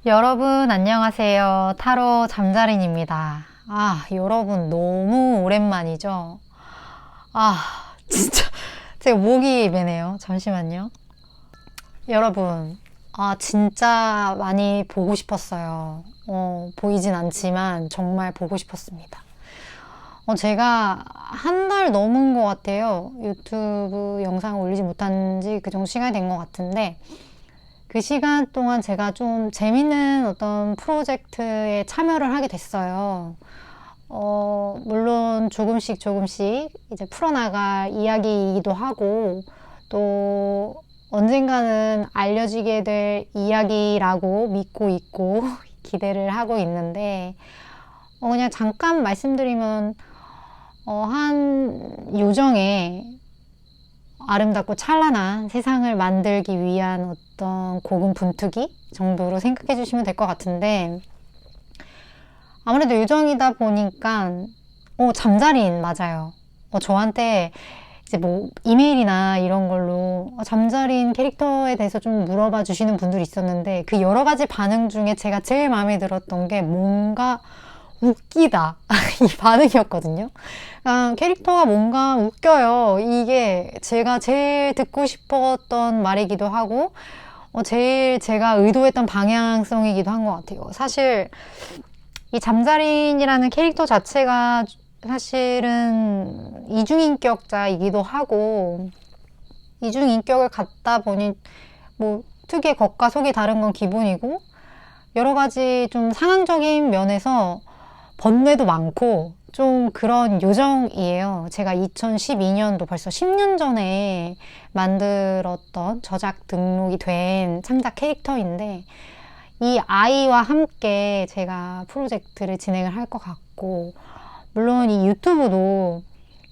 여러분 안녕하세요. 타로 잠자린입니다. 여러분 너무 오랜만이죠? 진짜 제가 목이 메네요. 잠시만요. 여러분, 진짜 많이 보고 싶었어요. 보이진 않지만 정말 보고 싶었습니다. 제가 한 달 넘은 것 같아요. 유튜브 영상을 올리지 못한 지 그 정도 시간이 된 것 같은데, 그 시간 동안 제가 좀 재밌는 어떤 프로젝트에 참여를 하게 됐어요. 물론 조금씩 이제 풀어나갈 이야기이기도 하고, 또 언젠가는 알려지게 될 이야기라고 믿고 있고, 기대를 하고 있는데, 그냥 잠깐 말씀드리면, 한 요정의 아름답고 찬란한 세상을 만들기 위한 어떤 고군분투기 정도로 생각해 주시면 될 것 같은데, 아무래도 요정이다 보니까 잠자린 맞아요. 저한테 이제 뭐 이메일이나 이런 걸로 잠자린 캐릭터에 대해서 좀 물어봐 주시는 분들이 있었는데, 그 여러 가지 반응 중에 제가 제일 마음에 들었던 게 뭔가 웃기다 이 반응이었거든요. 캐릭터가 뭔가 웃겨요. 이게 제가 제일 듣고 싶었던 말이기도 하고, 제일 제가 의도했던 방향성이기도 한 것 같아요. 사실 이 잠자린이라는 캐릭터 자체가 사실은 이중인격자이기도 하고, 이중인격을 갖다 보니 뭐 특유의 겉과 속이 다른 건 기본이고, 여러 가지 좀 상황적인 면에서 번뇌도 많고 좀 그런 요정이에요. 제가 2012년도 벌써 10년 전에 만들었던 저작 등록이 된 창작 캐릭터인데, 이 아이와 함께 제가 프로젝트를 진행을 할 것 같고, 물론 이 유튜브도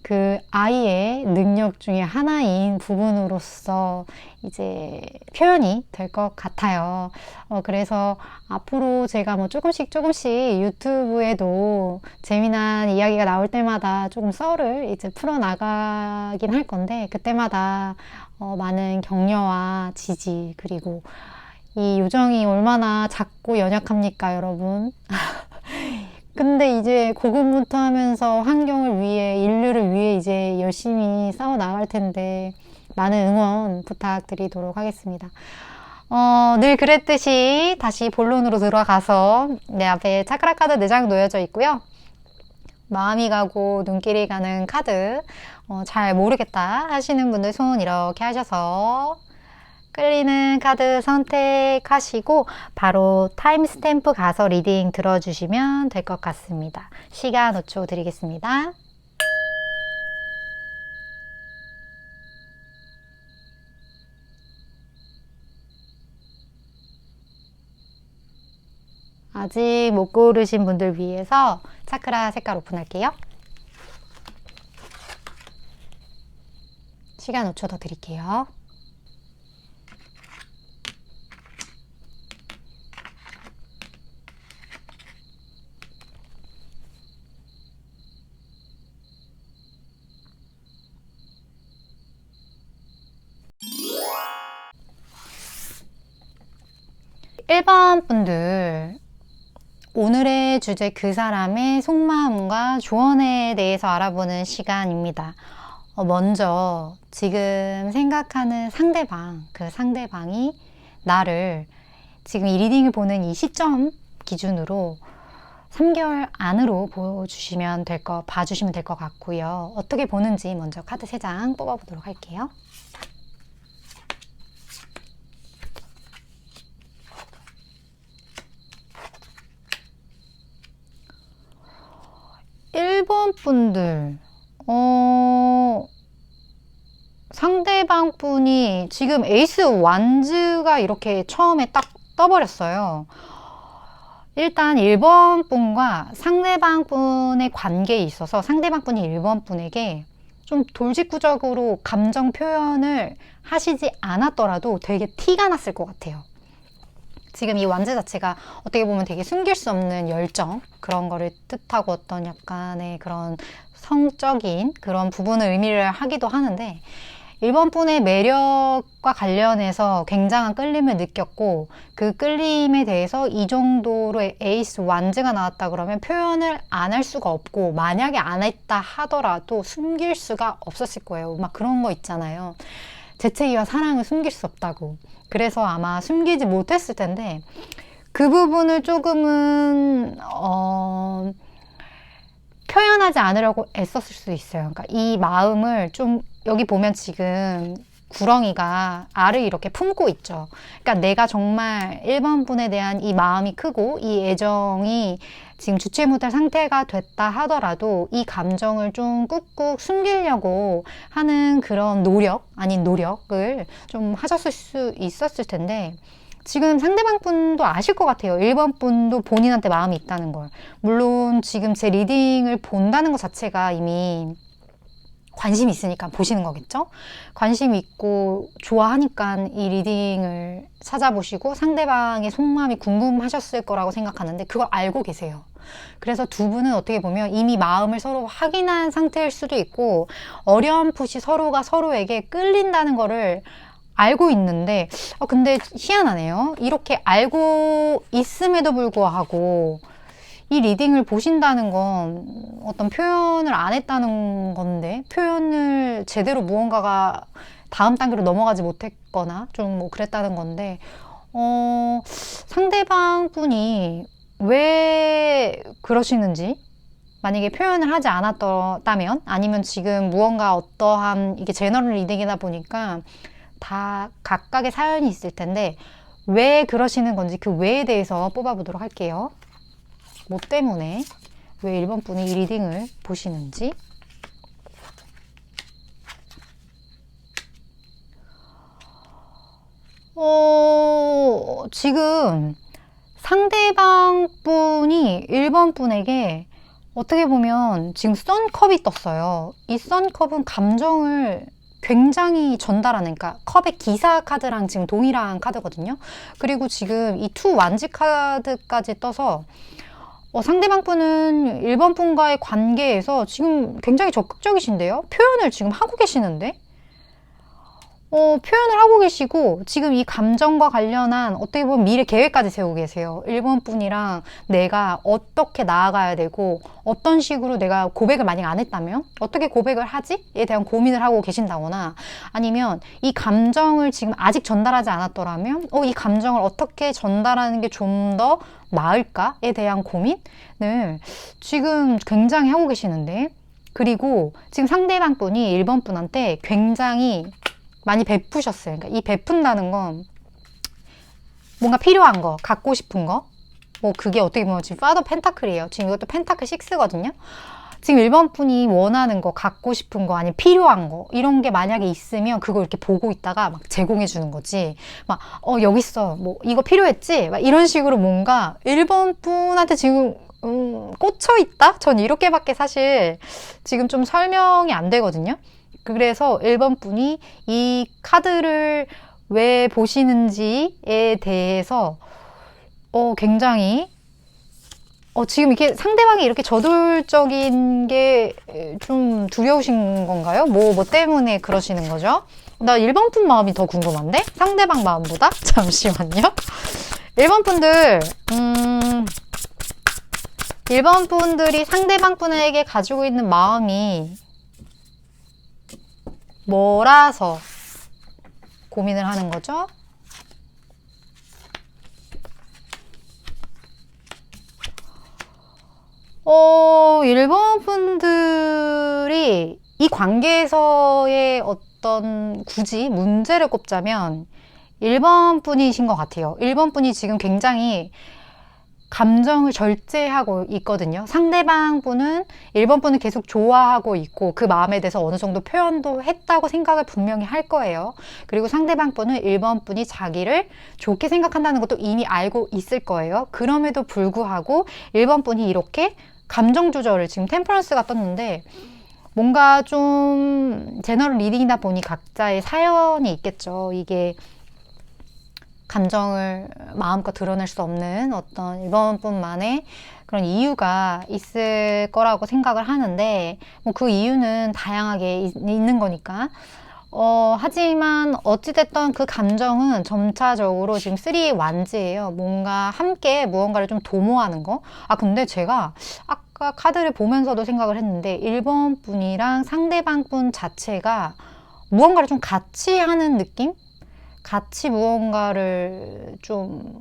그 아이의 능력 중에 하나인 부분으로서 이제 표현이 될 것 같아요. 그래서 앞으로 제가 뭐 조금씩 유튜브에도 재미난 이야기가 나올 때마다 조금 썰을 이제 풀어나가긴 할 건데, 그때마다 많은 격려와 지지, 그리고 이 요정이 얼마나 작고 연약합니까, 여러분? 근데 이제 고군분투하면서 환경을 위해, 인류를 위해 이제 열심히 싸워 나갈 텐데, 많은 응원 부탁드리도록 하겠습니다. 늘 그랬듯이 다시 본론으로 들어가서 내 앞에 차크라 카드 4장 놓여져 있고요. 마음이 가고 눈길이 가는 카드, 잘 모르겠다 하시는 분들 손 이렇게 하셔서 끌리는 카드 선택하시고 바로 타임스탬프 가서 리딩 들어주시면 될 것 같습니다. 시간 5초 드리겠습니다. 아직 못 고르신 분들 위해서 차크라 색깔 오픈할게요. 시간 5초 더 드릴게요. 일 번 분들, 오늘의 주제 그 사람의 속마음과 조언에 대해서 알아보는 시간입니다. 먼저 지금 생각하는 상대방, 그 상대방이 나를 지금 이 리딩을 보는 이 시점 기준으로 3개월 안으로 봐주시면 될 것 같고요. 어떻게 보는지 먼저 카드 3장 뽑아보도록 할게요. 1번 분들, 상대방 분이 지금 에이스 완즈가 이렇게 처음에 딱 떠버렸어요. 일단 1번 분과 상대방 분의 관계에 있어서 상대방 분이 1번 분에게 좀 돌직구적으로 감정 표현을 하시지 않았더라도 되게 티가 났을 것 같아요. 지금 이 완즈 자체가 어떻게 보면 되게 숨길 수 없는 열정, 그런 거를 뜻하고 어떤 약간의 그런 성적인 그런 부분을 의미를 하기도 하는데, 1번 분의 매력과 관련해서 굉장한 끌림을 느꼈고 그 끌림에 대해서 이 정도로 에이스 완즈가 나왔다 그러면 표현을 안 할 수가 없고 만약에 안 했다 하더라도 숨길 수가 없었을 거예요. 막 그런 거 있잖아요. 재채기와 사랑을 숨길 수 없다고. 그래서 아마 숨기지 못했을 텐데 그 부분을 조금은 표현하지 않으려고 애썼을 수도 있어요. 그러니까 이 마음을 좀 여기 보면 지금 구렁이가 알을 이렇게 품고 있죠. 그러니까 내가 정말 1번 분에 대한 이 마음이 크고 이 애정이 지금 주체 못할 상태가 됐다 하더라도 이 감정을 좀 꾹꾹 숨기려고 하는 그런 노력 아닌 노력을 좀 하셨을 수 있었을 텐데 지금 상대방 분도 아실 것 같아요. 1번 분도 본인한테 마음이 있다는 걸. 물론 지금 제 리딩을 본다는 것 자체가 이미 관심이 있으니까 보시는 거겠죠? 관심이 있고 좋아하니까 이 리딩을 찾아보시고 상대방의 속마음이 궁금하셨을 거라고 생각하는데 그걸 알고 계세요. 그래서 두 분은 어떻게 보면 이미 마음을 서로 확인한 상태일 수도 있고 어렴풋이 서로가 서로에게 끌린다는 거를 알고 있는데 근데 희한하네요. 이렇게 알고 있음에도 불구하고 이 리딩을 보신다는 건 어떤 표현을 안 했다는 건데 표현을 제대로 무언가가 다음 단계로 넘어가지 못했거나 좀 뭐 그랬다는 건데 상대방 분이 왜 그러시는지 만약에 표현을 하지 않았다면 아니면 지금 무언가 어떠한 이게 제너럴 리딩이다 보니까 다 각각의 사연이 있을 텐데 왜 그러시는 건지 그 왜에 대해서 뽑아보도록 할게요. 뭐 때문에 왜 1번 분이 이 리딩을 보시는지. 지금 상대방 분이 1번 분에게 어떻게 보면 지금 선컵이 떴어요. 이 선컵은 감정을 굉장히 전달하는, 그러니까 컵의 기사 카드랑 지금 동일한 카드거든요. 그리고 지금 이 투 완지 카드까지 떠서 상대방 분은 1번 분과의 관계에서 지금 굉장히 적극적이신데요. 표현을 지금 하고 계시는데 표현을 하고 계시고 지금 이 감정과 관련한 어떻게 보면 미래 계획까지 세우고 계세요. 1번 분이랑 내가 어떻게 나아가야 되고 어떤 식으로 내가 고백을 만약 안 했다면 어떻게 고백을 하지?에 대한 고민을 하고 계신다거나 아니면 이 감정을 지금 아직 전달하지 않았더라면 이 감정을 어떻게 전달하는 게 좀 더 나을까에 대한 고민을 지금 굉장히 하고 계시는데 그리고 지금 상대방 분이 1번 분한테 굉장히 많이 베푸셨어요. 그러니까 이 베푼다는 건 뭔가 필요한 거, 갖고 싶은 거, 뭐 그게 어떻게 보면 지금 파더 펜타클이에요. 지금 이것도 펜타클 6거든요. 지금 1번 분이 원하는 거, 갖고 싶은 거, 아니면 필요한 거 이런 게 만약에 있으면 그걸 이렇게 보고 있다가 막 제공해 주는 거지. 막 여기 있어. 뭐 이거 필요했지? 막 이런 식으로 뭔가 1번 분한테 지금 꽂혀 있다? 전 이렇게밖에 사실 지금 좀 설명이 안 되거든요. 그래서 1번 분이 이 카드를 왜 보시는지에 대해서 굉장히 지금 이렇게 상대방이 이렇게 저돌적인 게 좀 두려우신 건가요? 뭐 때문에 그러시는 거죠? 나 1번 분 마음이 더 궁금한데? 상대방 마음보다? 잠시만요. 1번 분들 1번 분들이 상대방 분에게 가지고 있는 마음이 뭐라서 고민을 하는 거죠? 일본 분들이 이 관계에서의 어떤 굳이 문제를 꼽자면 1번 분이신 것 같아요. 1번 분이 지금 굉장히 감정을 절제하고 있거든요. 상대방 분은 1번 분을 계속 좋아하고 있고 그 마음에 대해서 어느 정도 표현도 했다고 생각을 분명히 할 거예요. 그리고 상대방 분은 1번 분이 자기를 좋게 생각한다는 것도 이미 알고 있을 거예요. 그럼에도 불구하고 1번 분이 이렇게 감정 조절을 지금 템퍼런스가 떴는데 뭔가 좀 제너럴 리딩이다 보니 각자의 사연이 있겠죠. 이게 감정을 마음껏 드러낼 수 없는 어떤 1번 분만의 그런 이유가 있을 거라고 생각을 하는데 뭐 그 이유는 다양하게 있는 거니까 하지만 어찌됐던 그 감정은 점차적으로 지금 3의 완즈예요. 뭔가 함께 무언가를 좀 도모하는 거. 근데 제가 아까 카드를 보면서도 생각을 했는데 1번 분이랑 상대방 분 자체가 무언가를 좀 같이 하는 느낌? 같이 무언가를 좀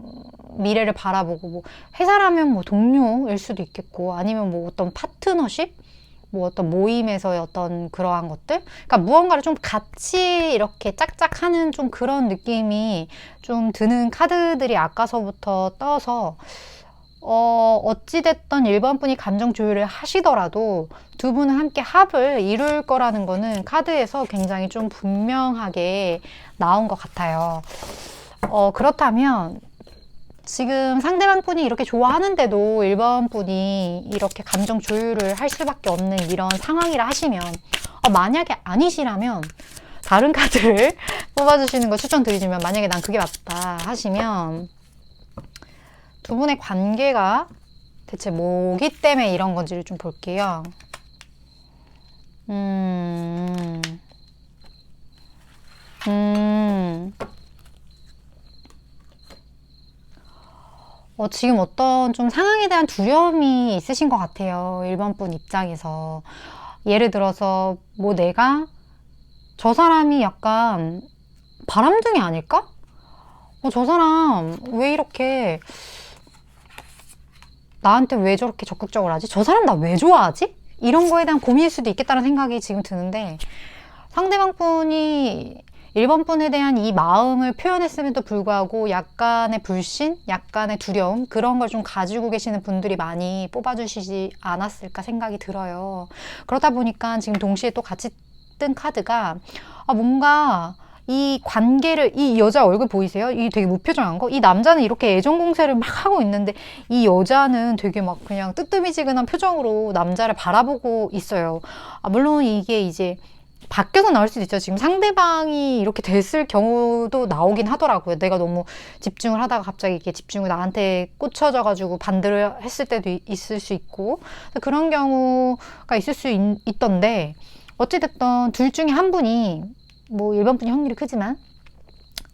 미래를 바라보고, 뭐 회사라면 뭐 동료일 수도 있겠고, 아니면 뭐 어떤 파트너십? 뭐 어떤 모임에서의 어떤 그러한 것들? 그러니까 무언가를 좀 같이 이렇게 짝짝 하는 좀 그런 느낌이 좀 드는 카드들이 아까서부터 떠서, 어찌됐던 1번 분이 감정 조율을 하시더라도 두 분은 함께 합을 이룰 거라는 거는 카드에서 굉장히 좀 분명하게 나온 것 같아요. 그렇다면 지금 상대방 분이 이렇게 좋아하는데도 1번 분이 이렇게 감정 조율을 할 수밖에 없는 이런 상황이라 하시면, 만약에 아니시라면 다른 카드를 뽑아주시는 거 추천드리지만, 만약에 난 그게 맞다 하시면 두 분의 관계가 대체 뭐기 때문에 이런 건지를 좀 볼게요. 지금 어떤 좀 상황에 대한 두려움이 있으신 것 같아요. 1번 분 입장에서. 예를 들어서 뭐 내가 저 사람이 약간 바람둥이 아닐까? 저 사람 왜 이렇게 나한테 왜 저렇게 적극적으로 하지? 저 사람 나 왜 좋아하지? 이런 거에 대한 고민일 수도 있겠다는 생각이 지금 드는데, 상대방 분이 1번 분에 대한 이 마음을 표현했음에도 불구하고 약간의 불신, 약간의 두려움, 그런 걸 좀 가지고 계시는 분들이 많이 뽑아주시지 않았을까 생각이 들어요. 그러다 보니까 지금 동시에 또 같이 뜬 카드가 뭔가 이 관계를, 이 여자 얼굴 보이세요? 이 되게 무표정한 거? 이 남자는 이렇게 애정 공세를 막 하고 있는데 이 여자는 되게 막 그냥 뜨뜨미지근한 표정으로 남자를 바라보고 있어요. 물론 이게 이제 바뀌어서 나올 수도 있죠. 지금 상대방이 이렇게 됐을 경우도 나오긴 하더라고요. 내가 너무 집중을 하다가 갑자기 이렇게 집중을 나한테 꽂혀져가지고 반대를 했을 때도 있을 수 있고, 그런 경우가 있을 수 있던데, 어찌됐든 둘 중에 한 분이, 뭐 1번 분이 확률이 크지만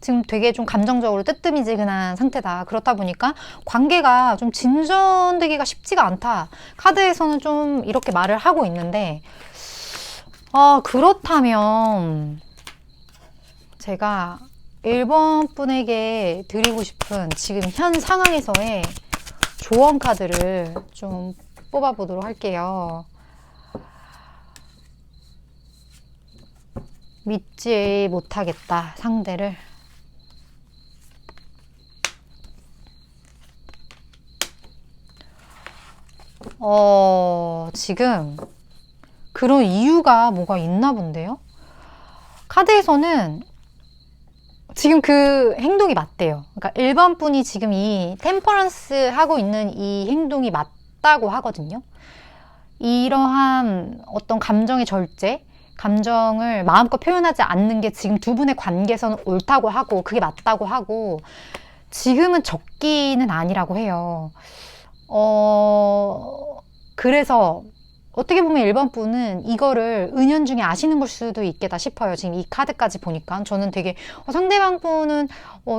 지금 되게 좀 감정적으로 뜨뜨미지근한 상태다. 그렇다 보니까 관계가 좀 진전되기가 쉽지가 않다. 카드에서는 좀 이렇게 말을 하고 있는데, 그렇다면 제가 1번 분에게 드리고 싶은 지금 현 상황에서의 조언 카드를 좀 뽑아보도록 할게요. 믿지 못하겠다, 상대를. 지금 그런 이유가 뭐가 있나 본데요? 카드에서는 지금 그 행동이 맞대요. 그러니까 1번 분이 지금 이 템퍼런스 하고 있는 이 행동이 맞다고 하거든요. 이러한 어떤 감정의 절제, 감정을 마음껏 표현하지 않는 게 지금 두 분의 관계에서는 옳다고 하고 그게 맞다고 하고, 지금은 적기는 아니라고 해요. 그래서 어떻게 보면 1번 분은 이거를 은연중에 아시는 걸 수도 있겠다 싶어요. 지금 이 카드까지 보니까 저는 되게 상대방 분은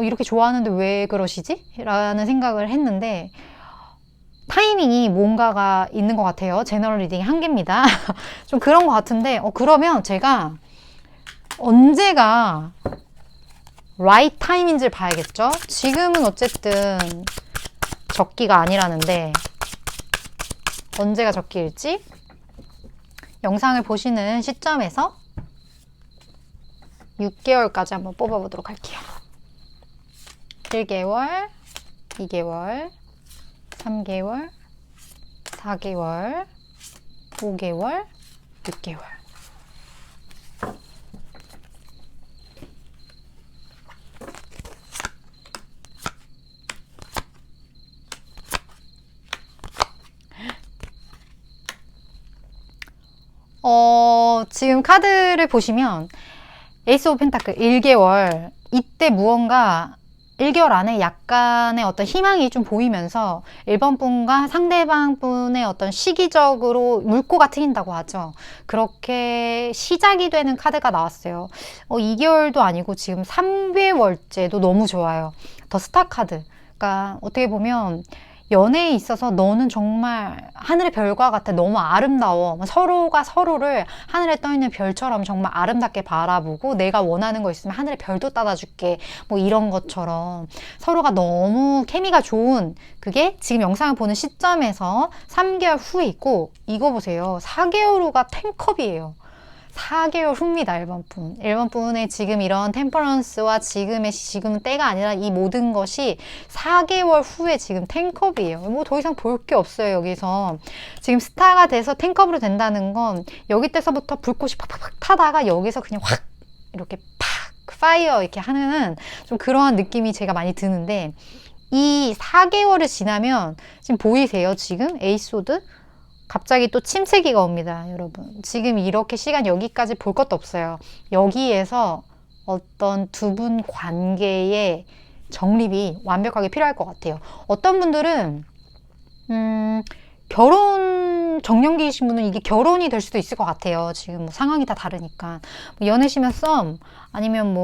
이렇게 좋아하는데 왜 그러시지? 라는 생각을 했는데, 타이밍이 뭔가가 있는 것 같아요. 제너럴 리딩 한 개입니다. 좀 그런 것 같은데, 그러면 제가 언제가 right time인지를 봐야겠죠? 지금은 어쨌든 적기가 아니라는데 언제가 적기일지 영상을 보시는 시점에서 6개월까지 한번 뽑아보도록 할게요. 1개월, 2개월, 3개월, 4개월, 5개월, 6개월. 지금 카드를 보시면 에이스 오브 펜타클 1개월, 이때 무언가 1개월 안에 약간의 어떤 희망이 좀 보이면서 1번 분과 상대방 분의 어떤 시기적으로 물꼬가 트인다고 하죠. 그렇게 시작이 되는 카드가 나왔어요. 2개월도 아니고 지금 3개월째도 너무 좋아요. 더 스타 카드. 그러니까 어떻게 보면 연애에 있어서 너는 정말 하늘의 별과 같아. 너무 아름다워. 서로가 서로를 하늘에 떠있는 별처럼 정말 아름답게 바라보고 내가 원하는 거 있으면 하늘의 별도 따다줄게. 뭐 이런 것처럼 서로가 너무 케미가 좋은 그게 지금 영상을 보는 시점에서 3개월 후에 있고 이거 보세요. 4개월 후가 텐컵이에요. 4개월 후입니다. 1번 분. 1번 분의 지금 이런 템퍼런스와 지금은 때가 아니라 이 모든 것이 4개월 후에 지금 텐컵이에요. 뭐 더 이상 볼 게 없어요. 여기서. 지금 스타가 돼서 텐컵으로 된다는 건 여기 때서부터 불꽃이 팍팍팍 타다가 여기서 그냥 확 이렇게 팍 파이어 이렇게 하는 좀 그러한 느낌이 제가 많이 드는데 이 4개월을 지나면 지금 보이세요? 지금 에이스소드? 갑자기 또 침체기가 옵니다, 여러분. 지금 이렇게 시간 여기까지 볼 것도 없어요. 여기에서 어떤 두 분 관계의 정립이 완벽하게 필요할 것 같아요. 어떤 분들은 결혼 정년기이신 분은 이게 결혼이 될 수도 있을 것 같아요. 지금 뭐 상황이 다 다르니까. 뭐 연애시면 썸, 아니면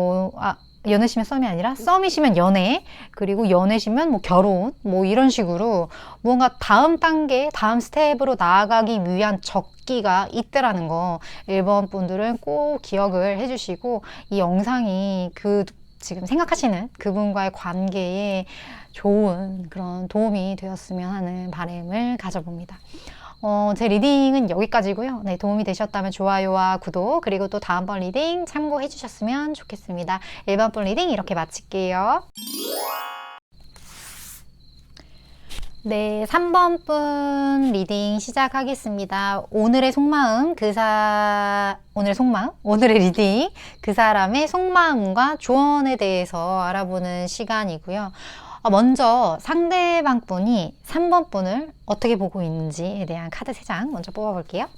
연애시면 썸이 아니라 썸이시면 연애, 그리고 연애시면 뭐 결혼, 뭐 이런 식으로 뭔가 다음 단계, 다음 스텝으로 나아가기 위한 적기가 있더라는 거 1번 분들은 꼭 기억을 해주시고 이 영상이 지금 생각하시는 그분과의 관계에 좋은 그런 도움이 되었으면 하는 바람을 가져봅니다. 제 리딩은 여기까지고요. 네, 도움이 되셨다면 좋아요와 구독, 그리고 또 다음번 리딩 참고해 주셨으면 좋겠습니다. 1번 분 리딩 이렇게 마칠게요. 네, 3번 분 리딩 시작하겠습니다. 오늘의 속마음, 오늘의 리딩, 그 사람의 속마음과 조언에 대해서 알아보는 시간이고요. 먼저 상대방 분이 3번 분을 어떻게 보고 있는지에 대한 카드 3장 먼저 뽑아볼게요.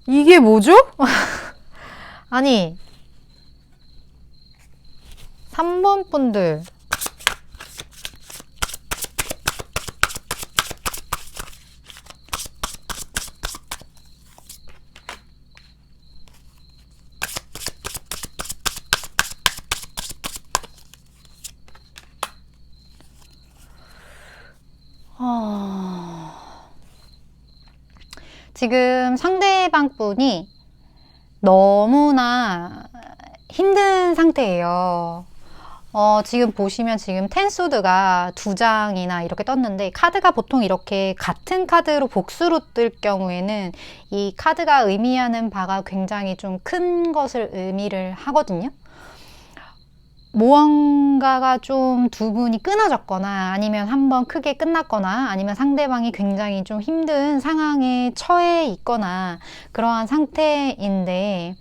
이게 뭐죠? 아니 3번 분들 지금 상대방 분이 너무나 힘든 상태예요. 지금 보시면 지금 텐소드가 2장이나 이렇게 떴는데 카드가 보통 이렇게 같은 카드로 복수로 뜰 경우에는 이 카드가 의미하는 바가 굉장히 좀 큰 것을 의미를 하거든요. 무언가가 좀 두 분이 끊어졌거나 아니면 한번 크게 끝났거나 아니면 상대방이 굉장히 좀 힘든 상황에 처해 있거나 그러한 상태인데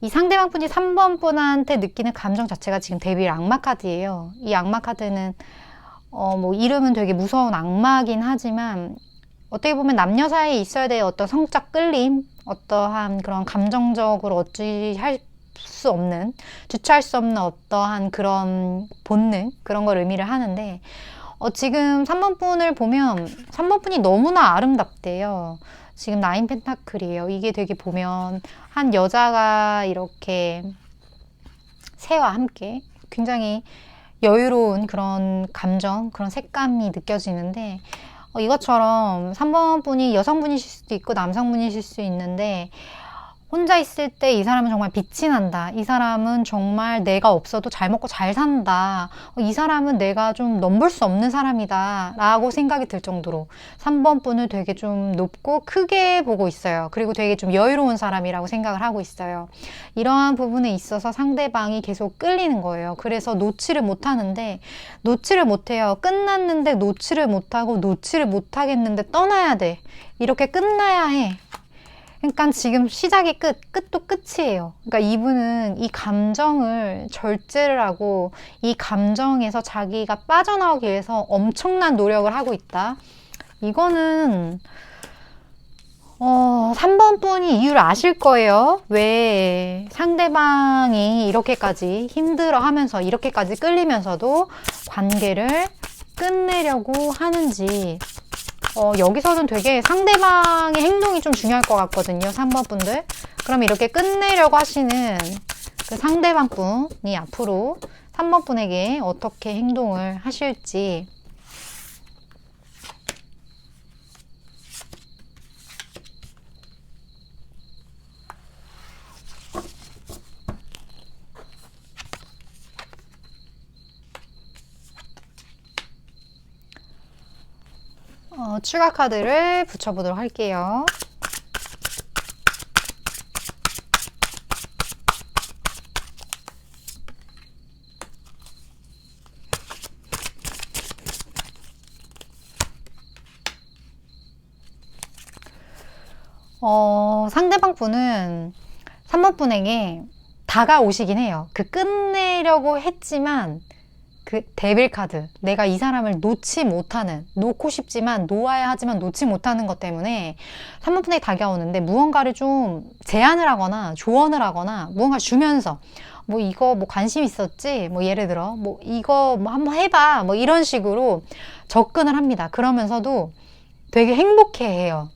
이 상대방 분이 3번 분한테 느끼는 감정 자체가 지금 데빌 악마 카드예요. 이 악마 카드는 뭐 이름은 되게 무서운 악마긴 하지만 어떻게 보면 남녀 사이에 있어야 될 어떤 성적 끌림, 어떠한 그런 감정적으로 주체할 수 없는 어떠한 그런 본능, 그런 걸 의미를 하는데 지금 3번 분을 보면 3번 분이 너무나 아름답대요. 지금 9 펜타클이에요. 이게 되게 보면 한 여자가 이렇게 새와 함께 굉장히 여유로운 그런 감정, 그런 색감이 느껴지는데 이것처럼 3번 분이 여성분이실 수도 있고 남성분이실 수 있는데 혼자 있을 때 이 사람은 정말 빛이 난다. 이 사람은 정말 내가 없어도 잘 먹고 잘 산다. 이 사람은 내가 좀 넘볼 수 없는 사람이다 라고 생각이 들 정도로 3번 분을 되게 좀 높고 크게 보고 있어요. 그리고 되게 좀 여유로운 사람이라고 생각을 하고 있어요. 이러한 부분에 있어서 상대방이 계속 끌리는 거예요. 그래서 놓지를 못하는데 놓지를 못해요. 끝났는데 놓지를 못하고 놓지를 못하겠는데 떠나야 돼. 이렇게 끝나야 해. 그러니까 지금 시작이 끝도 끝이에요. 그러니까 이분은 이 감정을 절제를 하고 이 감정에서 자기가 빠져나오기 위해서 엄청난 노력을 하고 있다. 이거는 3번 분이 이유를 아실 거예요. 왜 상대방이 이렇게까지 힘들어 하면서 이렇게까지 끌리면서도 관계를 끝내려고 하는지. 여기서는 되게 상대방의 행동이 좀 중요할 것 같거든요. 3번 분들. 그럼 이렇게 끝내려고 하시는 그 상대방 분이 앞으로 3번 분에게 어떻게 행동을 하실지. 추가 카드를 붙여보도록 할게요. 상대방 분은 3번 분에게 다가오시긴 해요. 그 끝내려고 했지만 그 데빌 카드, 내가 이 사람을 놓지 못하는, 놓고 싶지만 놓아야 하지만 놓지 못하는 것 때문에 3번 분에게 다가오는데 무언가를 좀 제안을 하거나 조언을 하거나 무언가 주면서 뭐 이거 뭐 관심 있었지? 뭐 예를 들어 뭐 이거 뭐 한번 해봐 뭐 이런 식으로 접근을 합니다. 그러면서도 되게 행복해해요.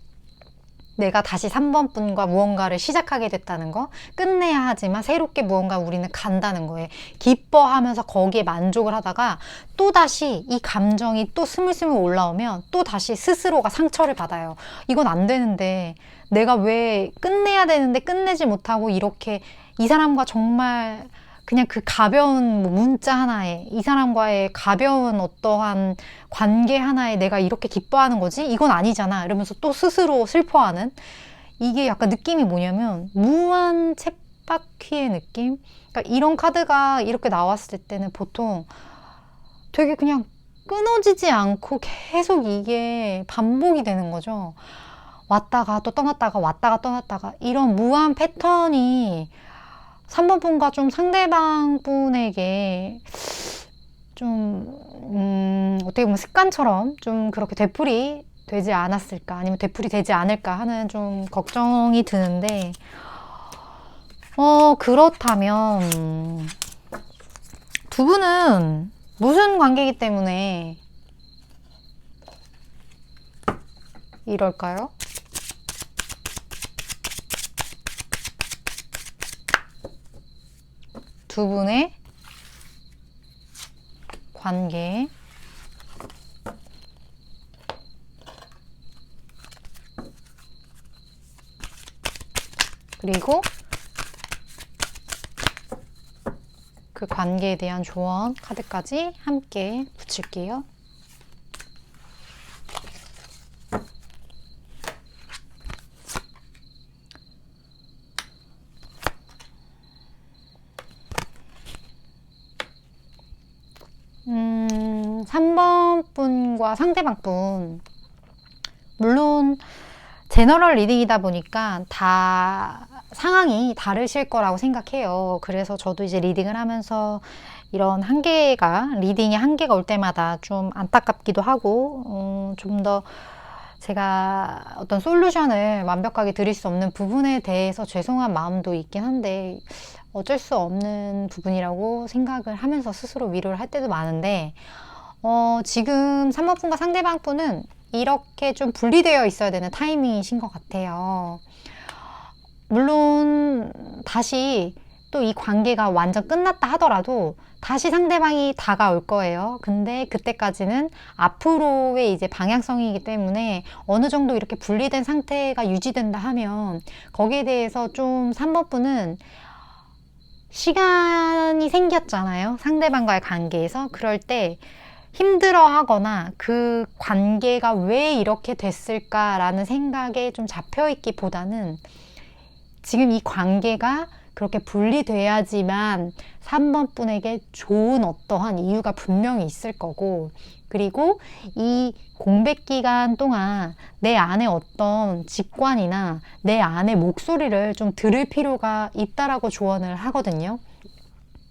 내가 다시 3번 분과 무언가를 시작하게 됐다는 거, 끝내야 하지만 새롭게 무언가 우리는 간다는 거에 기뻐하면서 거기에 만족을 하다가 또다시 이 감정이 또 스물스물 올라오면 또다시 스스로가 상처를 받아요. 이건 안 되는데 내가 왜 끝내야 되는데 끝내지 못하고 이렇게 이 사람과 정말 그냥 그 가벼운 뭐 문자 하나에 이 사람과의 가벼운 어떠한 관계 하나에 내가 이렇게 기뻐하는 거지? 이건 아니잖아. 이러면서 또 스스로 슬퍼하는 이게 약간 느낌이 뭐냐면 무한 쳇바퀴의 느낌? 그러니까 이런 카드가 이렇게 나왔을 때는 보통 되게 그냥 끊어지지 않고 계속 이게 반복이 되는 거죠. 왔다가 또 떠났다가 왔다가 떠났다가 이런 무한 패턴이 3번 분과 좀 상대방 분에게 좀 어떻게 보면 습관처럼 좀 그렇게 되풀이 되지 않았을까 아니면 되풀이 되지 않을까 하는 좀 걱정이 드는데 그렇다면 두 분은 무슨 관계이기 때문에 이럴까요? 두 분의 관계 그리고 그 관계에 대한 조언 카드까지 함께 붙일게요. 음, 3번 분과 상대방 분 물론 제너럴 리딩이다 보니까 다 상황이 다르실 거라고 생각해요. 그래서 저도 이제 리딩을 하면서 이런 리딩의 한계가 올 때마다 좀 안타깝기도 하고 좀 더 제가 어떤 솔루션을 완벽하게 드릴 수 없는 부분에 대해서 죄송한 마음도 있긴 한데 어쩔 수 없는 부분이라고 생각을 하면서 스스로 위로를 할 때도 많은데 지금 3번 분과 상대방 분은 이렇게 좀 분리되어 있어야 되는 타이밍이신 것 같아요. 물론 다시 또 이 관계가 완전 끝났다 하더라도 다시 상대방이 다가올 거예요. 근데 그때까지는 앞으로의 이제 방향성이기 때문에 어느 정도 이렇게 분리된 상태가 유지된다 하면 거기에 대해서 좀 3번 분은 시간이 생겼잖아요. 상대방과의 관계에서. 그럴 때 힘들어 하거나 그 관계가 왜 이렇게 됐을까라는 생각에 좀 잡혀 있기보다는 지금 이 관계가 그렇게 분리돼야지만 3번 분에게 좋은 어떠한 이유가 분명히 있을 거고 그리고 이 공백 기간 동안 내 안에 어떤 직관이나 내 안의 목소리를 좀 들을 필요가 있다라고 조언을 하거든요.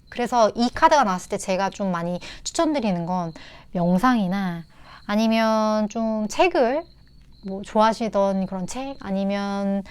그래서 이 카드가 나왔을 때 제가 좀 많이 추천드리는 건 명상이나 아니면 좀 책을 뭐 좋아하시던 그런 책, 아니면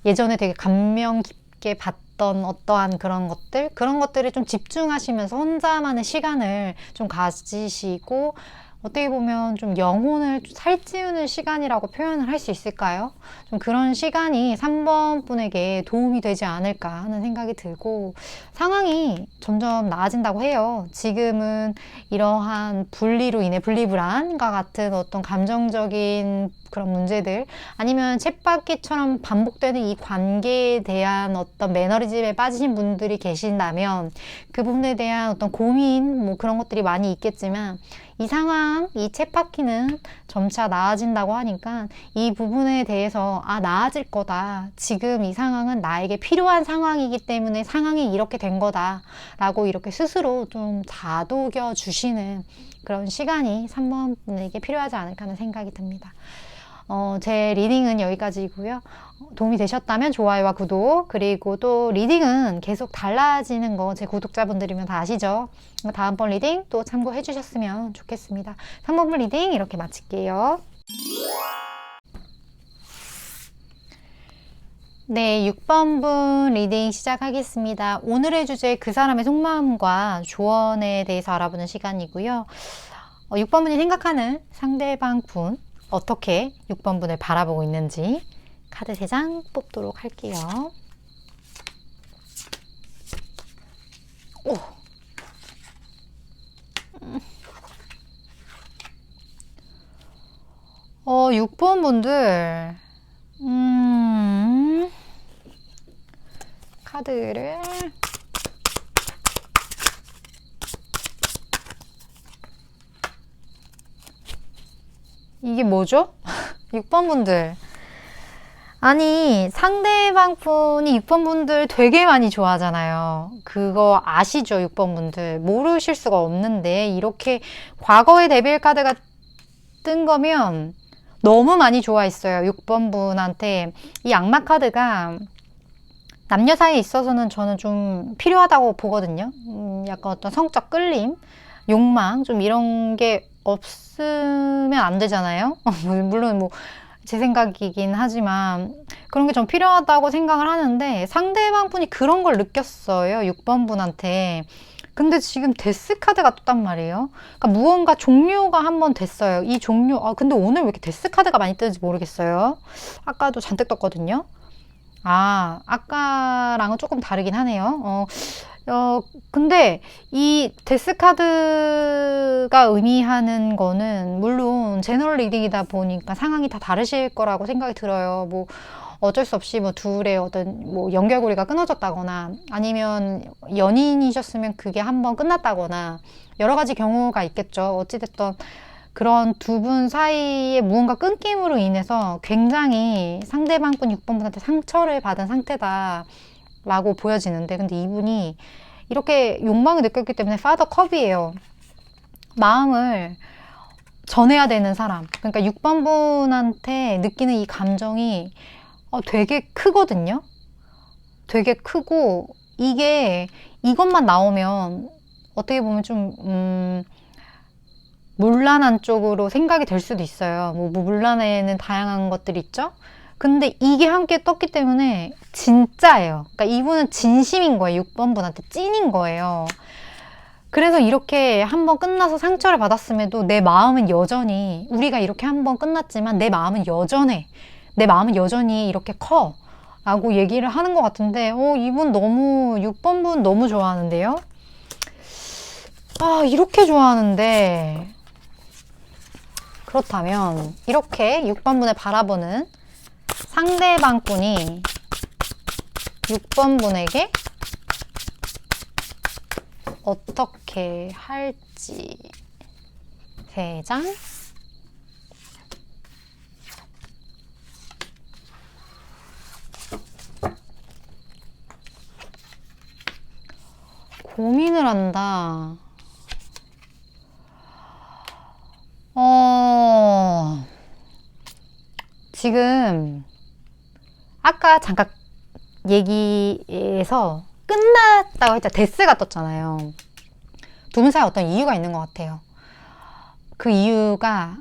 예전에 되게 감명 깊게 봤던 어떠한 그런 것들에 좀 집중하시면서 혼자만의 시간을 좀 가지시고, 어떻게 보면 좀 영혼을 살찌우는 시간이라고 표현을 할 수 있을까요? 좀 그런 시간이 3번 분에게 도움이 되지 않을까 하는 생각이 들고, 상황이 점점 나아진다고 해요. 지금은 이러한 분리로 인해 분리불안과 같은 어떤 감정적인 그런 문제들, 아니면 쳇바퀴처럼 반복되는 이 관계에 대한 어떤 매너리즘에 빠지신 분들이 계신다면 그 부분에 대한 어떤 고민, 뭐 그런 것들이 많이 있겠지만, 이 상황, 이 쳇바퀴는 점차 나아진다고 하니까 이 부분에 대해서 나아질 거다. 지금 이 상황은 나에게 필요한 상황이기 때문에 상황이 이렇게 된 거다. 라고 이렇게 스스로 좀 다독여 주시는 그런 시간이 3번 분에게 필요하지 않을까 하는 생각이 듭니다. 제 리딩은 여기까지이고요. 도움이 되셨다면 좋아요와 구독, 그리고 또 리딩은 계속 달라지는 거 제 구독자분들이면 다 아시죠? 다음번 리딩 또 참고해 주셨으면 좋겠습니다. 3번분 리딩 이렇게 마칠게요. 네, 6번분 리딩 시작하겠습니다. 오늘의 주제, 그 사람의 속마음과 조언에 대해서 알아보는 시간이고요. 6번분이 생각하는 상대방 분, 어떻게 6번분을 바라보고 있는지 카드 3장 뽑도록 할게요. 오! 6번 분들, 카드를 이게 뭐죠? 6번 분들, 아니 상대방 분이 6번 분들 되게 많이 좋아하잖아요. 그거 아시죠? 6번 분들 모르실 수가 없는데, 이렇게 과거의 데빌 카드가 뜬 거면 너무 많이 좋아했어요. 6번 분한테 이 악마 카드가 남녀 사이에 있어서는 저는 좀 필요하다고 보거든요. 약간 어떤 성적 끌림, 욕망, 좀 이런 게 없으면 안 되잖아요. 물론 뭐 제 생각이긴 하지만 그런 게 좀 필요하다고 생각을 하는데, 상대방 분이 그런 걸 느꼈어요. 6번 분한테. 근데 지금 데스 카드가 떴단 말이에요. 그러니까 무언가 종료가 한번 됐어요. 이 종료, 근데 오늘 왜 이렇게 데스 카드가 많이 뜨는지 모르겠어요. 아까도 잔뜩 떴거든요. 아까랑은 조금 다르긴 하네요. 근데 이 데스 카드가 의미하는 거는, 물론 제너럴 리딩이다 보니까 상황이 다 다르실 거라고 생각이 들어요. 뭐 어쩔 수 없이 뭐 둘의 어떤 뭐 연결고리가 끊어졌다거나, 아니면 연인이셨으면 그게 한번 끝났다거나, 여러 가지 경우가 있겠죠. 어찌됐든 그런 두 분 사이에 무언가 끊김으로 인해서 굉장히 상대방 분 6번분한테 상처를 받은 상태다 라고 보여지는데, 근데 이분이 이렇게 욕망을 느꼈기 때문에 파더 컵이에요. 마음을 전해야 되는 사람. 그러니까 6번 분한테 느끼는 이 감정이 되게 크거든요. 되게 크고, 이것만 나오면 어떻게 보면 좀 문란한 쪽으로 생각이 될 수도 있어요. 뭐 문란에는 다양한 것들이 있죠. 근데 이게 함께 떴기 때문에 진짜예요. 그러니까 이분은 진심인 거예요. 6번 분한테 찐인 거예요. 그래서 이렇게 한번 끝나서 상처를 받았음에도 내 마음은 여전히, 우리가 이렇게 한번 끝났지만 내 마음은 여전해. 내 마음은 여전히 이렇게 커. 라고 얘기를 하는 것 같은데, 이분 너무, 6번 분 너무 좋아하는데요? 이렇게 좋아하는데. 그렇다면, 이렇게 6번 분을 바라보는 상대방 분이 6번 분에게 어떻게 할지 3장. 고민을 한다. 지금 아까 잠깐 얘기에서 끝났다고 했잖아. 데스가 떴잖아요. 두 분 사이에 어떤 이유가 있는 것 같아요. 그 이유가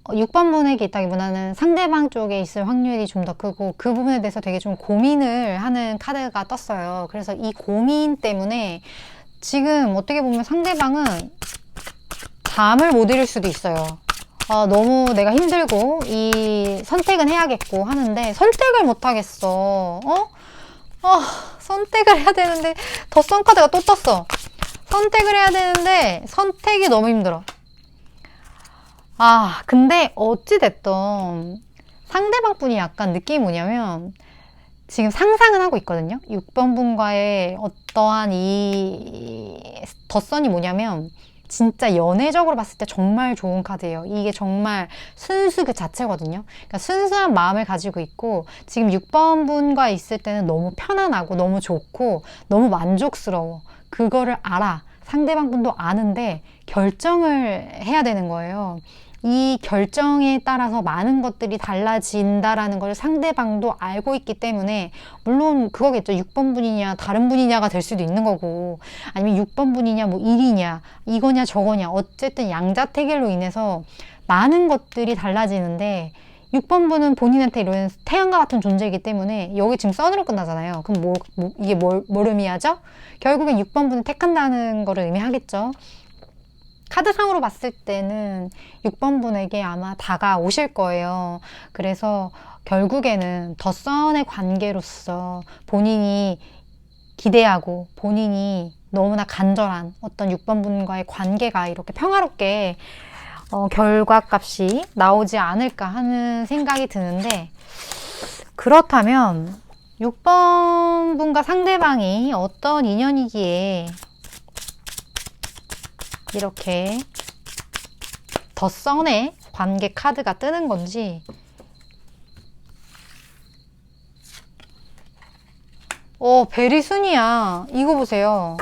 6번 분에게 있다기보다는 상대방 쪽에 있을 확률이 좀 더 크고 그 부분에 대해서 되게 좀 고민을 하는 카드가 떴어요. 그래서 이 고민 때문에 지금 어떻게 보면 상대방은 잠을 못 이룰 수도 있어요. 너무 내가 힘들고 이 선택은 해야겠고 하는데 선택을 못 하겠어. 선택을 해야 되는데 더 선 카드가 또 떴어. 선택을 해야 되는데 선택이 너무 힘들어. 근데 어찌됐든 상대방 분이 약간 느낌이 뭐냐면 지금 상상은 하고 있거든요. 6번 분과의 어떠한 이 덧선이 뭐냐면 진짜 연애적으로 봤을 때 정말 좋은 카드예요. 이게 정말 순수 그 자체거든요. 그러니까 순수한 마음을 가지고 있고 지금 6번 분과 있을 때는 너무 편안하고 너무 좋고 너무 만족스러워. 그거를 알아. 상대방 분도 아는데 결정을 해야 되는 거예요. 이 결정에 따라서 많은 것들이 달라진다라는 걸 상대방도 알고 있기 때문에 물론 그거겠죠. 6번 분이냐 다른 분이냐가 될 수도 있는 거고 아니면 6번 분이냐 뭐 1이냐 이거냐 저거냐 어쨌든 양자택일로 인해서 많은 것들이 달라지는데 6번 분은 본인한테 이런 태양과 같은 존재이기 때문에 여기 지금 선으로 끝나잖아요. 그럼 이게 뭘 의미하죠? 결국엔 6번 분을 택한다는 거를 의미하겠죠. 카드상으로 봤을 때는 6번 분에게 아마 다가오실 거예요. 그래서 결국에는 덧선의 관계로서 본인이 기대하고 본인이 너무나 간절한 어떤 6번 분과의 관계가 이렇게 평화롭게 결과값이 나오지 않을까 하는 생각이 드는데 그렇다면 6번 분과 상대방이 어떤 인연이기에 이렇게 덧선의 관계 카드가 뜨는 건지 베리순이야. 이거 보세요.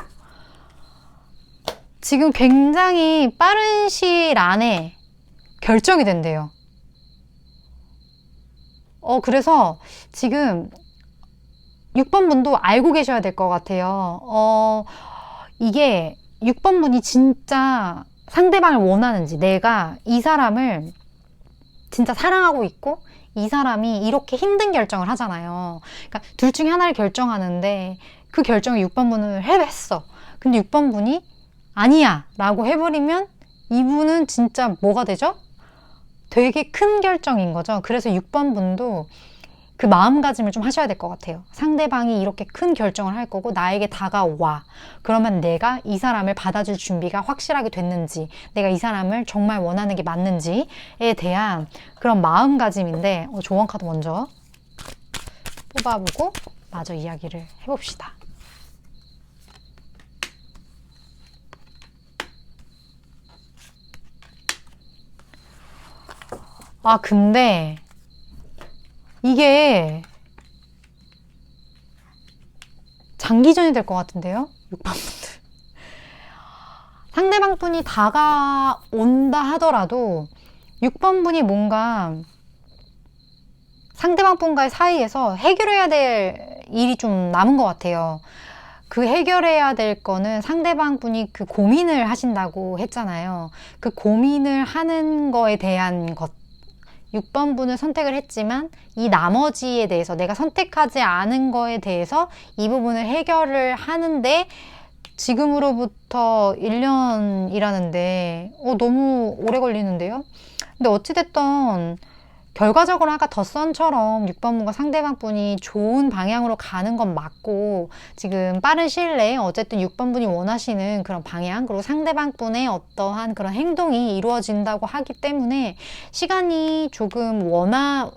지금 굉장히 빠른 시일 안에 결정이 된대요. 그래서 지금 6번 분도 알고 계셔야 될 것 같아요. 이게 6번 분이 진짜 상대방을 원하는지 내가 이 사람을 진짜 사랑하고 있고 이 사람이 이렇게 힘든 결정을 하잖아요. 그러니까 둘 중에 하나를 결정하는데 그 결정을 6번 분을 했어. 근데 6번 분이 아니야 라고 해버리면 이분은 진짜 뭐가 되죠? 되게 큰 결정인 거죠. 그래서 6번 분도 그 마음가짐을 좀 하셔야 될 것 같아요. 상대방이 이렇게 큰 결정을 할 거고 나에게 다가와. 그러면 내가 이 사람을 받아줄 준비가 확실하게 됐는지 내가 이 사람을 정말 원하는 게 맞는지에 대한 그런 마음가짐인데 조언 카드 먼저 뽑아보고 마저 이야기를 해봅시다. 근데 이게 장기전이 될 것 같은데요? 6번 분들. 상대방 분이 다가온다 하더라도 6번 분이 뭔가 상대방 분과의 사이에서 해결해야 될 일이 좀 남은 것 같아요. 그 해결해야 될 거는 상대방 분이 그 고민을 하신다고 했잖아요. 그 고민을 하는 거에 대한 것. 6번 분을 선택을 했지만 이 나머지에 대해서 내가 선택하지 않은 거에 대해서 이 부분을 해결을 하는데 지금으로부터 1년이라는데 너무 오래 걸리는데요? 근데 어찌됐든 결과적으로 아까 덧선처럼 6번 분과 상대방 분이 좋은 방향으로 가는 건 맞고 지금 빠른 시일 내에 어쨌든 6번 분이 원하시는 그런 방향 그리고 상대방 분의 어떠한 그런 행동이 이루어진다고 하기 때문에 시간이 조금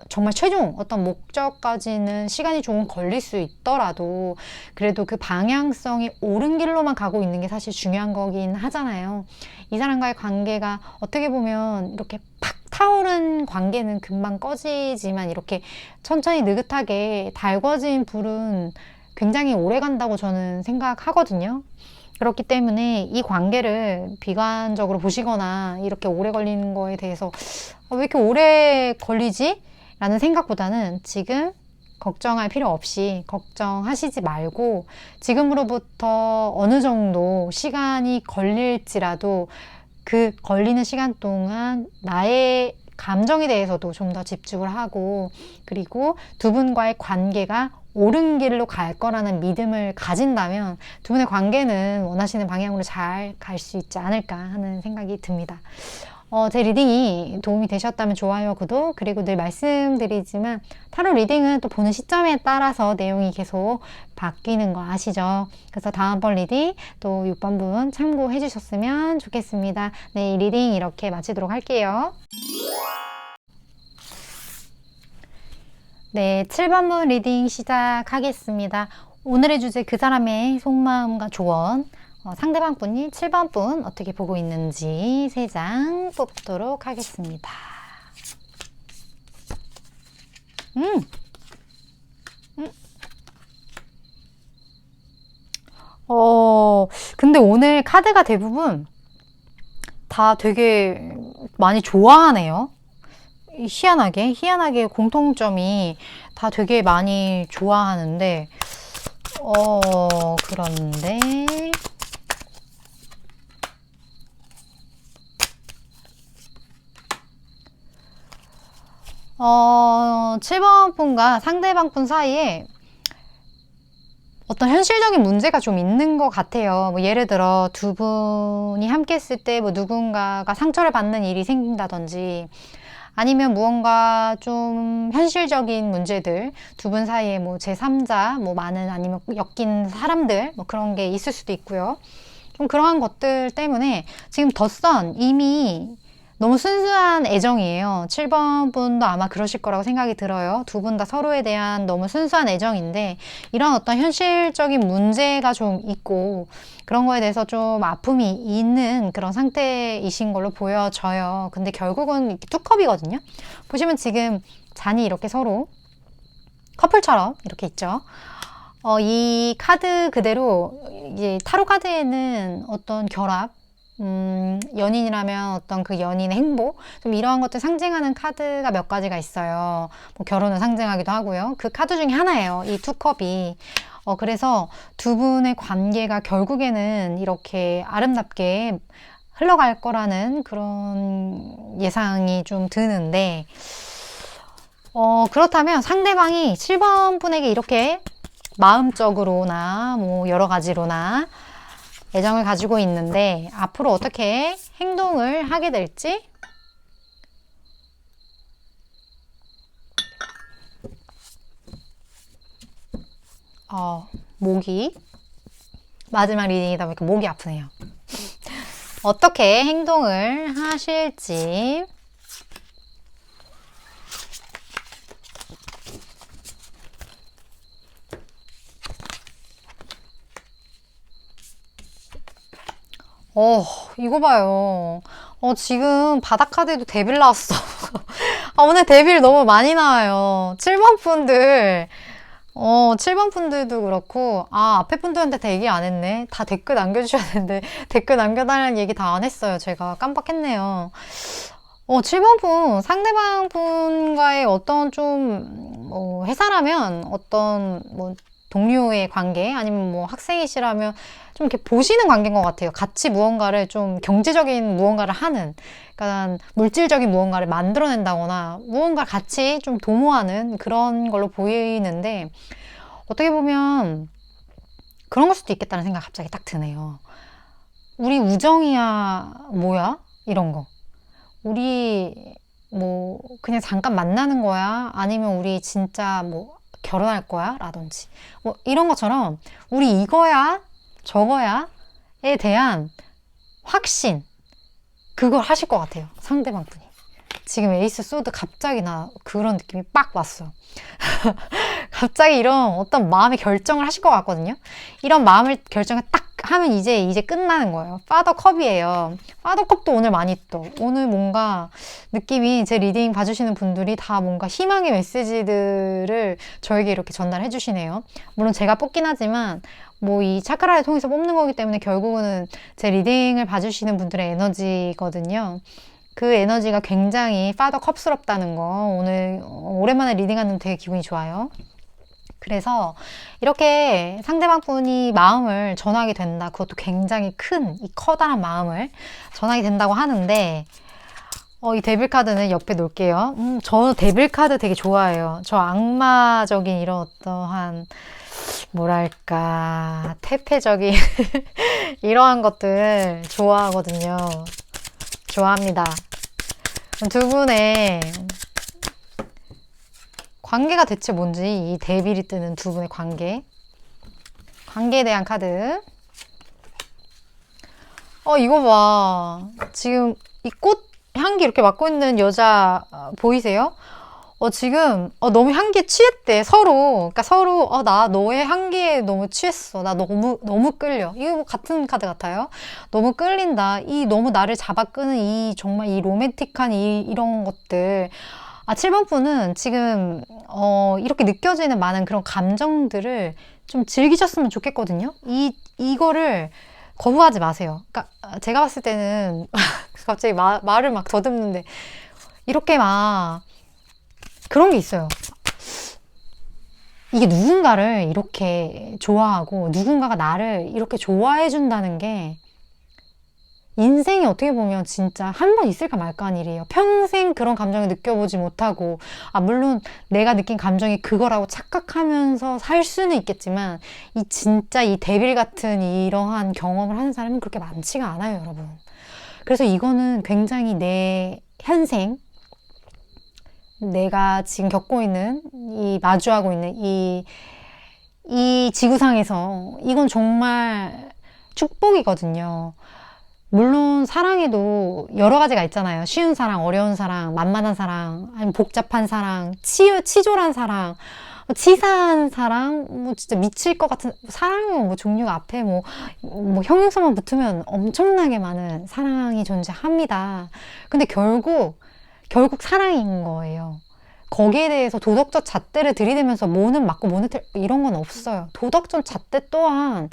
정말 최종 어떤 목적까지는 시간이 조금 걸릴 수 있더라도 그래도 그 방향성이 옳은 길로만 가고 있는 게 사실 중요한 거긴 하잖아요. 이 사람과의 관계가 어떻게 보면 이렇게 팍 타오른 관계는 금방 꺼지지만 이렇게 천천히 느긋하게 달궈진 불은 굉장히 오래 간다고 저는 생각하거든요. 그렇기 때문에 이 관계를 비관적으로 보시거나 이렇게 오래 걸리는 거에 대해서 왜 이렇게 오래 걸리지? 라는 생각보다는 지금 걱정할 필요 없이 걱정하시지 말고 지금으로부터 어느 정도 시간이 걸릴지라도 그 걸리는 시간 동안 나의 감정에 대해서도 좀 더 집중을 하고, 그리고 두 분과의 관계가 옳은 길로 갈 거라는 믿음을 가진다면 두 분의 관계는 원하시는 방향으로 잘 갈 수 있지 않을까 하는 생각이 듭니다. 제 리딩이 도움이 되셨다면 좋아요, 구독, 그리고 늘 말씀드리지만 타로 리딩은 또 보는 시점에 따라서 내용이 계속 바뀌는 거 아시죠? 그래서 다음번 리딩 또 6번분 참고해 주셨으면 좋겠습니다. 네, 이 리딩 이렇게 마치도록 할게요. 네, 7번분 리딩 시작하겠습니다. 오늘의 주제 그 사람의 속마음과 조언. 상대방 분이 7번 분 어떻게 보고 있는지 3장 뽑도록 하겠습니다. 근데 오늘 카드가 대부분 다 되게 많이 좋아하네요. 희한하게 공통점이 다 되게 많이 좋아하는데, 그런데, 7번 분과 상대방 분 사이에 어떤 현실적인 문제가 좀 있는 것 같아요. 뭐 예를 들어 두 분이 함께 했을 때 뭐 누군가가 상처를 받는 일이 생긴다든지, 아니면 무언가 좀 현실적인 문제들, 두 분 사이에 뭐 제3자, 뭐 많은 아니면 엮인 사람들, 뭐 그런 게 있을 수도 있고요. 좀 그러한 것들 때문에 지금 덧선 이미 너무 순수한 애정이에요. 7번 분도 아마 그러실 거라고 생각이 들어요. 두 분 다 서로에 대한 너무 순수한 애정인데 이런 어떤 현실적인 문제가 좀 있고 그런 거에 대해서 좀 아픔이 있는 그런 상태이신 걸로 보여져요. 근데 결국은 이렇게 뚜컵이거든요. 보시면 지금 잔이 이렇게 서로 커플처럼 이렇게 있죠. 이 카드 그대로 이제 타로 카드에는 어떤 결합, 연인이라면 어떤 그 연인의 행복, 좀 이러한 것들 상징하는 카드가 몇 가지가 있어요. 뭐 결혼을 상징하기도 하고요. 그 카드 중에 하나예요. 이 투컵이. 그래서 두 분의 관계가 결국에는 이렇게 아름답게 흘러갈 거라는 그런 예상이 좀 드는데, 그렇다면 상대방이 7번 분에게 이렇게 마음적으로나 뭐 여러 가지로나 애정을 가지고 있는데 앞으로 어떻게 행동을 하게 될지 목이 마지막 리딩이다 보니까 목이 아프네요. 어떻게 행동을 하실지 이거 봐요. 지금 바닥 카드에도 데빌 나왔어. 오늘 데빌 너무 많이 나와요. 7번 분들, 7번 분들도 그렇고, 앞에 분들한테 다 얘기 안 했네. 다 댓글 남겨주셔야 되는데, 댓글 남겨달라는 얘기 다 안 했어요. 제가 깜빡했네요. 7번 분, 상대방 분과의 어떤 좀, 회사라면 어떤, 뭐, 동료의 관계, 아니면 뭐 학생이시라면 좀 이렇게 보시는 관계인 것 같아요. 같이 무언가를 좀 경제적인 무언가를 하는, 그러니까 물질적인 무언가를 만들어낸다거나 무언가 같이 좀 도모하는 그런 걸로 보이는데 어떻게 보면 그런 걸 수도 있겠다는 생각 갑자기 딱 드네요. 우리 우정이야 뭐야? 이런 거. 우리 뭐 그냥 잠깐 만나는 거야? 아니면 우리 진짜 뭐 결혼할 거야? 라든지 뭐 이런 것처럼 우리 이거야? 저거야?에 대한 확신 그걸 하실 것 같아요. 상대방 분이. 지금 에이스 소드 갑자기 나 그런 느낌이 빡 왔어. 갑자기 이런 어떤 마음의 결정을 하실 것 같거든요. 이런 마음을 결정을 딱 하면 이제 끝나는 거예요. 파더 컵이에요. 파더 컵도 오늘 많이 또 오늘 뭔가 느낌이 제 리딩 봐주시는 분들이 다 뭔가 희망의 메시지들을 저에게 이렇게 전달해 주시네요. 물론 제가 뽑긴 하지만 뭐 이 차크라를 통해서 뽑는 거기 때문에 결국은 제 리딩을 봐주시는 분들의 에너지거든요. 그 에너지가 굉장히 파더 컵스럽다는 거 오늘 오랜만에 리딩하는 되게 기분이 좋아요. 그래서 이렇게 상대방 분이 마음을 전하게 된다. 그것도 굉장히 큰 이 커다란 마음을 전하게 된다고 하는데 이 데빌 카드는 옆에 놓을게요. 저 데빌 카드 되게 좋아해요. 저 악마적인 이런 어떠한, 뭐랄까, 태폐적인 이러한 것들 좋아하거든요. 좋아합니다. 두 분의 관계가 대체 뭔지, 이 데빌이 뜨는 두 분의 관계에 대한 카드. 이거 봐. 지금 이 꽃 향기 이렇게 맡고 있는 여자 보이세요? 지금 너무 향기에 취했대. 그러니까 서로 나 너의 향기에 너무 취했어. 나 너무 끌려. 이거 뭐 같은 카드 같아요. 너무 끌린다. 이 너무 나를 잡아 끄는 이 정말 이 로맨틱한 이런 것들. 7번 분은 지금 이렇게 느껴지는 많은 그런 감정들을 좀 즐기셨으면 좋겠거든요. 이거를 거부하지 마세요. 그러니까 제가 봤을 때는 갑자기 말을 막 더듬는데 이렇게 막 그런 게 있어요. 이게 누군가를 이렇게 좋아하고 누군가가 나를 이렇게 좋아해 준다는 게 인생이 어떻게 보면 진짜 한 번 있을까 말까한 일이에요. 평생 그런 감정을 느껴보지 못하고, 물론 내가 느낀 감정이 그거라고 착각하면서 살 수는 있겠지만, 진짜 이 데빌 같은 이러한 경험을 하는 사람은 그렇게 많지가 않아요, 여러분. 그래서 이거는 굉장히 내 현생, 내가 지금 겪고 있는, 마주하고 있는 이 지구상에서 이건 정말 축복이거든요. 물론 사랑에도 여러 가지가 있잖아요. 쉬운 사랑, 어려운 사랑, 만만한 사랑, 아니면 복잡한 사랑, 치졸한 사랑, 치사한 사랑, 뭐 진짜 미칠 것 같은 사랑은 뭐 종류가 앞에 뭐 형용사만 붙으면 엄청나게 많은 사랑이 존재합니다. 근데 결국 사랑인 거예요. 거기에 대해서 도덕적 잣대를 들이대면서 뭐는 맞고 뭐는 이런 건 없어요. 도덕적 잣대 또한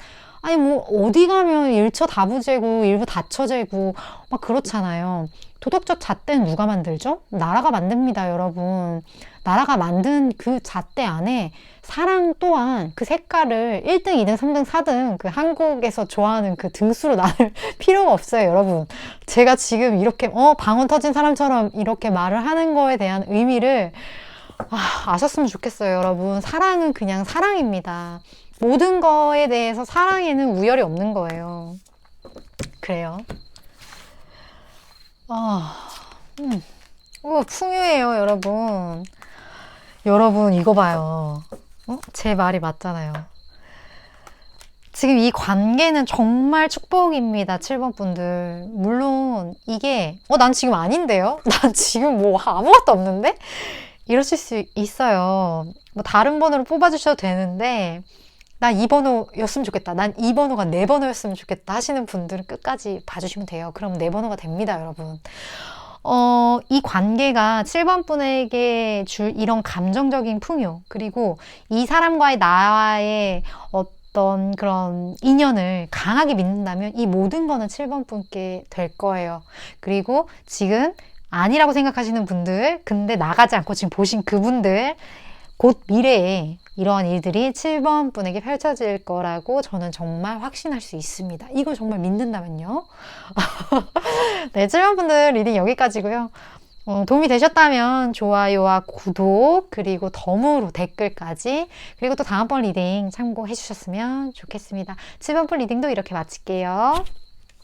뭐 어디 가면 일처 다부재고 일부 다처재고 막 그렇잖아요. 도덕적 잣대는 누가 만들죠? 나라가 만듭니다, 여러분. 나라가 만든 그 잣대 안에 사랑 또한 그 색깔을 1등, 2등, 3등, 4등 그 한국에서 좋아하는 그 등수로 나눌 필요가 없어요, 여러분. 제가 지금 이렇게 방언 터진 사람처럼 이렇게 말을 하는 거에 대한 의미를 아셨으면 좋겠어요, 여러분. 사랑은 그냥 사랑입니다. 모든 거에 대해서 사랑에는 우열이 없는 거예요. 그래요. 풍요해요, 여러분. 여러분, 이거 봐요. 제 말이 맞잖아요. 지금 이 관계는 정말 축복입니다, 7번 분들. 물론, 이게, 난 지금 아닌데요? 난 지금 뭐 아무것도 없는데? 이러실 수 있어요. 뭐 다른 번호로 뽑아주셔도 되는데, 난 이 번호였으면 좋겠다. 난 이 번호가 내 번호였으면 좋겠다 하시는 분들은 끝까지 봐주시면 돼요. 그럼 내 번호가 됩니다, 여러분. 이 관계가 7번 분에게 줄 이런 감정적인 풍요, 그리고 이 사람과의 나의 어떤 그런 인연을 강하게 믿는다면 이 모든 거는 7번 분께 될 거예요. 그리고 지금 아니라고 생각하시는 분들, 근데 나가지 않고 지금 보신 그분들, 곧 미래에 이러한 일들이 7번 분에게 펼쳐질 거라고 저는 정말 확신할 수 있습니다. 이걸 정말 믿는다면요. 네, 7번 분들 리딩 여기까지고요. 도움이 되셨다면 좋아요와 구독, 그리고 덤으로 댓글까지, 그리고 또 다음번 리딩 참고해 주셨으면 좋겠습니다. 7번 분 리딩도 이렇게 마칠게요.